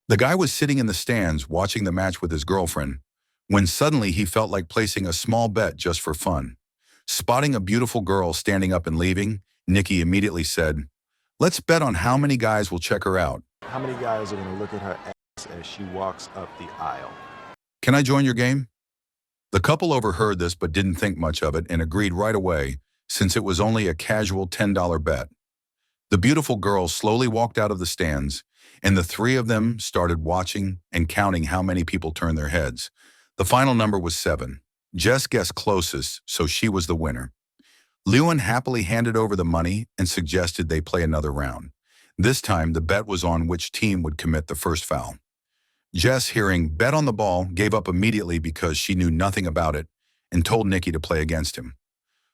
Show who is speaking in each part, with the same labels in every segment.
Speaker 1: The guy was sitting in the stands watching the match with his girlfriend when suddenly he felt like placing a small bet just for fun. Spotting a beautiful girl standing up and leaving, Nikki immediately said, "Let's bet on how many guys will check her out.
Speaker 2: How many guys are going to look at her ass as she walks up the aisle?"
Speaker 1: Can I join your game?" The couple overheard this but didn't think much of it and agreed right away, since it was only a casual $10 bet. The beautiful girl slowly walked out of the stands, and the three of them started watching and counting how many people turned their heads. The final number was 7. Jess guessed closest, so she was the winner. Lewin happily handed over the money and suggested they play another round. This time, the bet was on which team would commit the first foul. Jess, hearing "bet on the ball," gave up immediately because she knew nothing about it and told Nikki to play against him.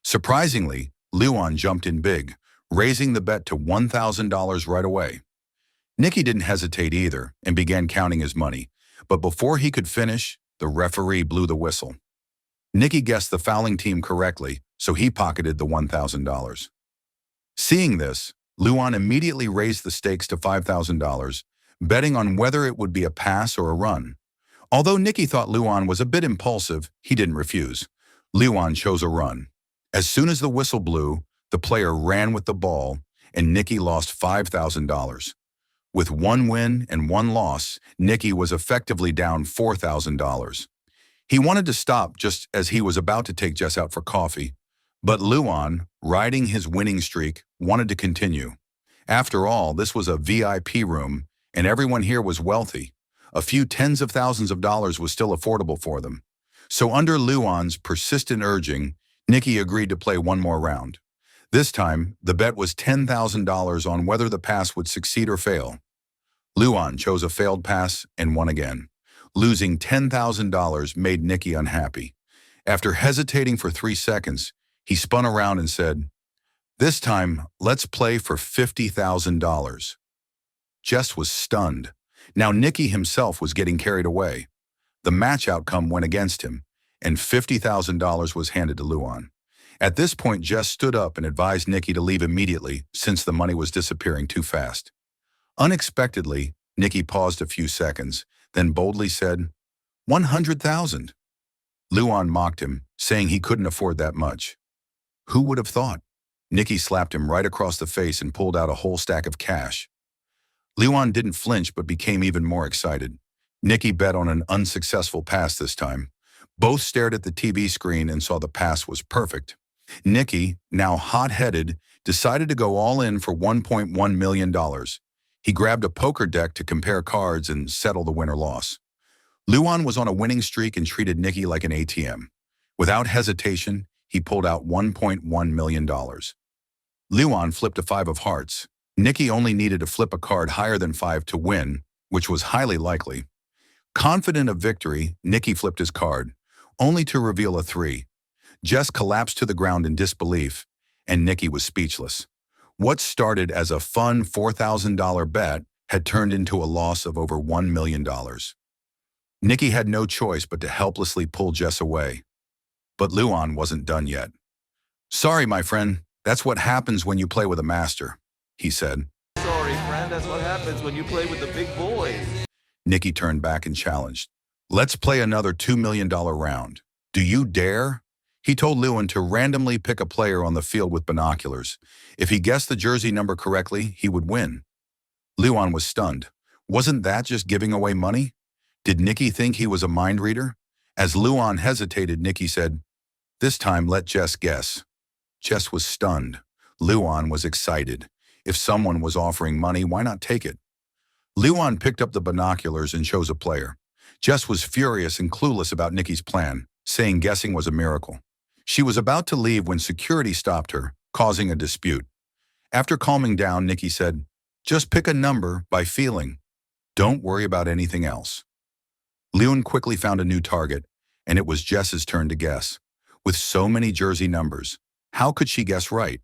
Speaker 1: Surprisingly, Lewin jumped in big, raising the bet to $1,000 right away. Nikki didn't hesitate either and began counting his money, but before he could finish, the referee blew the whistle. Nikki guessed the fouling team correctly, so he pocketed the $1,000. Seeing this, Lewin immediately raised the stakes to $5,000, betting on whether it would be a pass or a run. Although Nikki thought Lewin was a bit impulsive, he didn't refuse. Lewin chose a run. As soon as the whistle blew, the player ran with the ball, and Nikki lost $5,000. With one win and one loss, Nikki was effectively down $4,000. He wanted to stop just as he was about to take Jess out for coffee, but Lewin, riding his winning streak, wanted to continue. After all, this was a VIP room, and everyone here was wealthy. A few tens of thousands of dollars was still affordable for them. So under Lewin's persistent urging, Nikki agreed to play one more round. This time, the bet was $10,000 on whether the pass would succeed or fail. Lewin chose a failed pass and won again. Losing $10,000 made Nikki unhappy. After hesitating for 3 seconds, he spun around and said, "This time, let's play for $50,000. Jess was stunned. Now Nikki himself was getting carried away. The match outcome went against him, and $50,000 was handed to Lewin. At this point, Jess stood up and advised Nikki to leave immediately since the money was disappearing too fast. Unexpectedly, Nikki paused a few seconds, then boldly said, $100,000. Lewin mocked him, saying he couldn't afford that much. Who would have thought? Nikki slapped him right across the face and pulled out a whole stack of cash. Lewin didn't flinch but became even more excited. Nikki bet on an unsuccessful pass this time. Both stared at the TV screen and saw the pass was perfect. Nikki, now hot-headed, decided to go all in for $1.1 million. He grabbed a poker deck to compare cards and settle the win-or-loss. Lewin was on a winning streak and treated Nikki like an ATM. Without hesitation, he pulled out $1.1 million. Lewin flipped a 5 of hearts. Nikki only needed to flip a card higher than 5 to win, which was highly likely. Confident of victory, Nikki flipped his card, only to reveal a 3. Jess collapsed to the ground in disbelief, and Nikki was speechless. What started as a fun $4,000 bet had turned into a loss of over $1 million. Nikki had no choice but to helplessly pull Jess away. But Lewin wasn't done yet. "Sorry, my friend, that's what happens when you play with a master," he said.
Speaker 3: "Sorry, friend, that's what happens when you play with the big boys."
Speaker 1: Nikki turned back and challenged. "Let's play another $2 million round. Do you dare?" He told Lewin to randomly pick a player on the field with binoculars. If he guessed the jersey number correctly, he would win. Lewin was stunned. Wasn't that just giving away money? Did Nikki think he was a mind reader? As Lewin hesitated, Nikki said, "This time let Jess guess." Jess was stunned. Lewin was excited. If someone was offering money, why not take it? Lewin picked up the binoculars and chose a player. Jess was furious and clueless about Nikki's plan, saying guessing was a miracle. She was about to leave when security stopped her, causing a dispute. After calming down, Nikki said, "Just pick a number by feeling. Don't worry about anything else." Lewin quickly found a new target, and it was Jess's turn to guess. With so many jersey numbers, how could she guess right?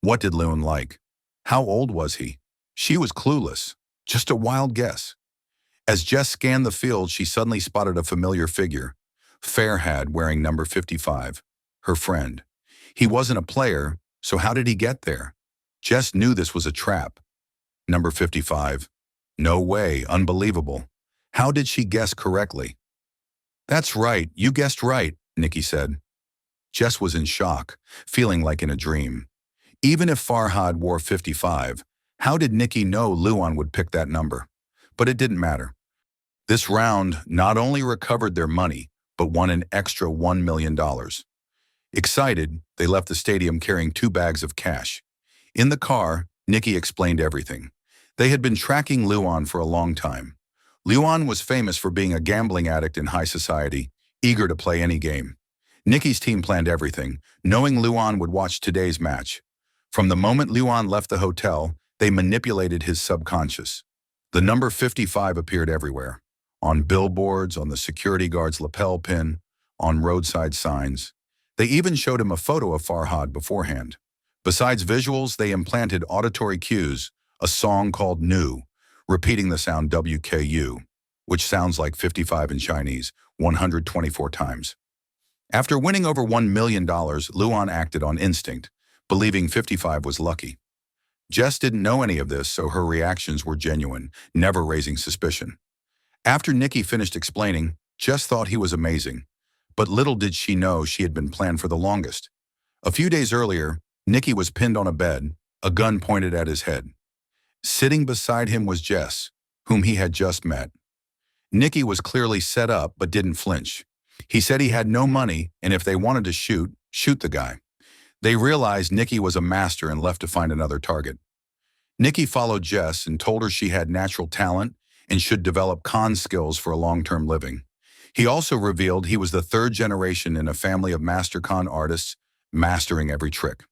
Speaker 1: What did Lewin like? How old was he? She was clueless. Just a wild guess. As Jess scanned the field, she suddenly spotted a familiar figure. Fairhad wearing number 55. Her friend. He wasn't a player, so how did he get there? Jess knew this was a trap. Number 55. No way, unbelievable. How did she guess correctly? That's right, you guessed right, Nikki said. Jess was in shock, feeling like in a dream. Even if Farhad wore 55, how did Nikki know Luan would pick that number? But it didn't matter. This round not only recovered their money, but won an extra $1 million. Excited, they left the stadium carrying 2 bags of cash. In the car, Nikki explained everything. They had been tracking Luan for a long time. Luan was famous for being a gambling addict in high society, eager to play any game. Nikki's team planned everything, knowing Luan would watch today's match. From the moment Luan left the hotel, they manipulated his subconscious. The number 55 appeared everywhere. On billboards, on the security guard's lapel pin, on roadside signs. They even showed him a photo of Farhad beforehand. Besides visuals, they implanted auditory cues, a song called New, repeating the sound WKU, which sounds like 55 in Chinese, 124 times. After winning over $1 million, Luan acted on instinct, believing 55 was lucky. Jess didn't know any of this, so her reactions were genuine, never raising suspicion. After Nikki finished explaining, Jess thought he was amazing. But little did she know she had been planned for the longest. A few days earlier, Nikki was pinned on a bed, a gun pointed at his head. Sitting beside him was Jess, whom he had just met. Nikki was clearly set up but didn't flinch. He said he had no money, and if they wanted to shoot the guy. They realized Nikki was a master and left to find another target. Nikki followed Jess and told her she had natural talent and should develop con skills for a long-term living. He also revealed he was the 3rd generation in a family of master con artists, mastering every trick.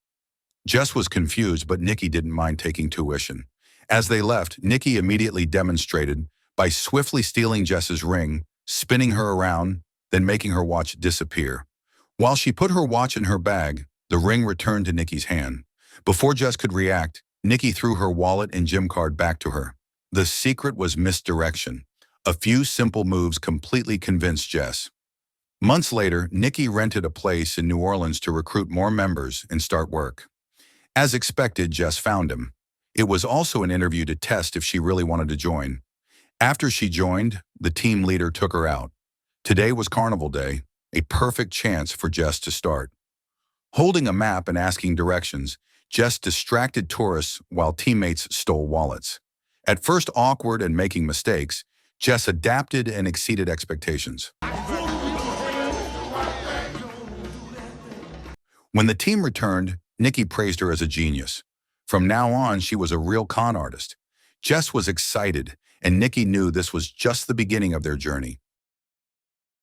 Speaker 1: Jess was confused, but Nikki didn't mind taking tuition. As they left, Nikki immediately demonstrated by swiftly stealing Jess's ring, spinning her around, then making her watch disappear. While she put her watch in her bag, the ring returned to Nikki's hand. Before Jess could react, Nikki threw her wallet and gym card back to her. The secret was misdirection. A few simple moves completely convinced Jess. Months later, Nikki rented a place in New Orleans to recruit more members and start work. As expected, Jess found him. It was also an interview to test if she really wanted to join. After she joined, the team leader took her out. Today was Carnival Day, a perfect chance for Jess to start. Holding a map and asking directions, Jess distracted tourists while teammates stole wallets. At first awkward and making mistakes, Jess adapted and exceeded expectations. When the team returned, Nikki praised her as a genius. From now on, she was a real con artist. Jess was excited, and Nikki knew this was just the beginning of their journey.